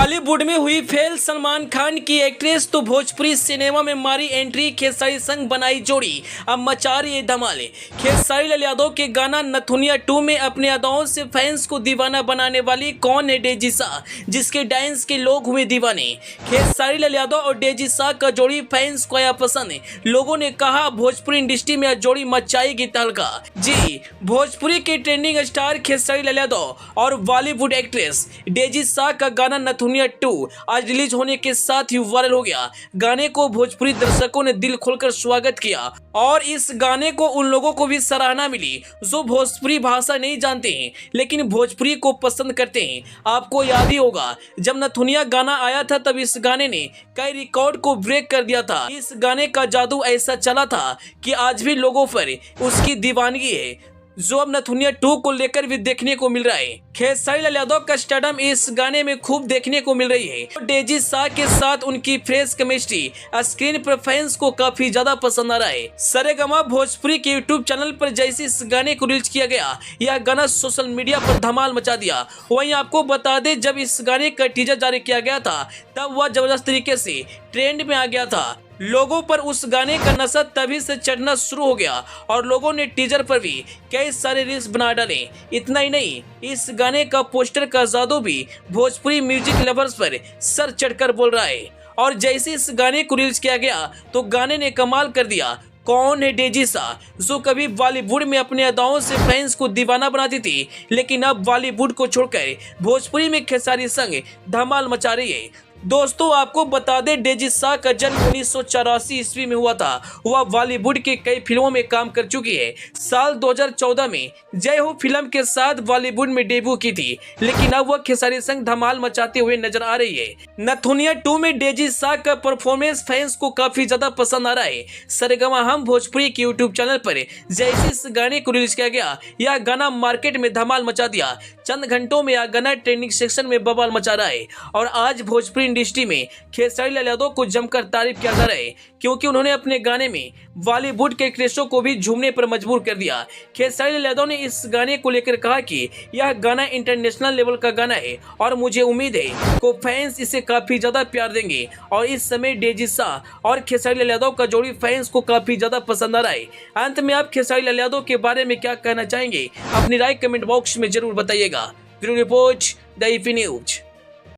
बॉलीवुड में हुई फेल सलमान खान की एक्ट्रेस तो भोजपुरी सिनेमा में मारी एंट्री। खेसारी संग बनाई जोड़ी, अब मचा रही है धमाले। खेसारी लाल यादव के गाना नथुनिया 2 में अपने अदाओं से फैंस को दीवाना बनाने वाली कौन है डेजी शाह, जिसके डांस के लोग हुए दीवाने। खेसारी लाल यादव और डेजी शाह का जोड़ी फैंस को आया पसंद। लोगों ने कहा भोजपुरी इंडस्ट्री में जोड़ी मचाएगी तहलका। जी, भोजपुरी के ट्रेंडिंग स्टार खेसारी लाल यादव और बॉलीवुड एक्ट्रेस डेजी शाह का गाना नथुनिया 2 आज रिलीज होने के साथ ही वायरल हो गया। गाने को भोजपुरी दर्शकों ने दिल खोलकर स्वागत किया और इस गाने को उन लोगों को भी सराहना मिली जो भोजपुरी भाषा नहीं जानते हैं लेकिन भोजपुरी को पसंद करते हैं। आपको याद ही होगा जब नथुनिया गाना आया था तब इस गाने ने कई रिकॉर्ड को ब्रेक कर दिया था। इस गाने का जादू ऐसा चला था कि आज भी लोगों पर उसकी दीवानगी है जो अब नथुनिया 2 को लेकर भी देखने को मिल रहा है। खेसारी लाल यादव का स्टारडम इस गाने में खूब देखने को मिल रही है। डेजी शाह के साथ उनकी फ्रेश केमिस्ट्री स्क्रीन पर फैंस को काफी ज्यादा पसंद आ रहा है। सरेगमा भोजपुरी के यूट्यूब चैनल पर जैसे इस गाने को रिलीज किया गया, यह गाना सोशल मीडिया पर धमाल मचा दिया। वहीं आपको बता दें जब इस गाने का टीजर जारी किया गया था तब वह जबरदस्त तरीके से ट्रेंड में आ गया था। लोगों पर उस गाने का नशा तभी से चढ़ना शुरू हो गया और लोगों ने टीजर पर भी कई सारे रील्स बना डाले। इतना ही नहीं, इस गाने का पोस्टर का जादू भी भोजपुरी म्यूजिक लवर्स पर सर चढ़कर बोल रहा है। और जैसे इस गाने को रिलीज किया गया तो गाने ने कमाल कर दिया। कौन है डेजी शाह, जो कभी बॉलीवुड में अपने अदाओं से फैंस को दीवाना बनाती थी लेकिन अब बॉलीवुड को छोड़कर भोजपुरी में खेसारी संग धमाल मचा रही है। दोस्तों आपको बता दें डेजी शाह का जन्म 1984 ईस्वी में हुआ था। वह बॉलीवुड के कई फिल्मों में काम कर चुकी है। साल 2014 में जय हो फिल्म के साथ बॉलीवुड में डेब्यू की थी लेकिन अब वह खेसारी संग धमाल मचाते हुए नजर आ रही है। नथुनिया 2 में डेजी शाह का परफॉर्मेंस फैंस को काफी ज्यादा पसंद आ रहा है। सरेगमा हम भोजपुरी के यूट्यूब चैनल पर जैसे इस गाने को रिलीज किया गया, यह गाना मार्केट में धमाल मचा दिया। चंद घंटों में यह गाना ट्रेंडिंग सेक्शन में बवाल मचा रहा है और आज भोजपुरी इंडस्ट्री में खेसारी लाल यादव को जमकर तारीफ किया जा रहा है क्योंकि उन्होंने अपने गाने में बॉलीवुड के एक्ट्रेसों को भी झूमने पर मजबूर कर दिया। खेसारी लाल यादव ने इस गाने को लेकर कहा कि यह गाना इंटरनेशनल लेवल का गाना है और मुझे उम्मीद है को फैंस इसे काफी ज्यादा प्यार देंगे। और इस समय डेजी शाह और खेसारी लाल यादव का जोड़ी फैंस को काफी ज्यादा पसंद आ रहा है। अंत में आप खेसारी लाल यादव के बारे में क्या कहना चाहेंगे, अपनी राय कमेंट बॉक्स में जरूर बताइएगा। Bureau report, the EP news.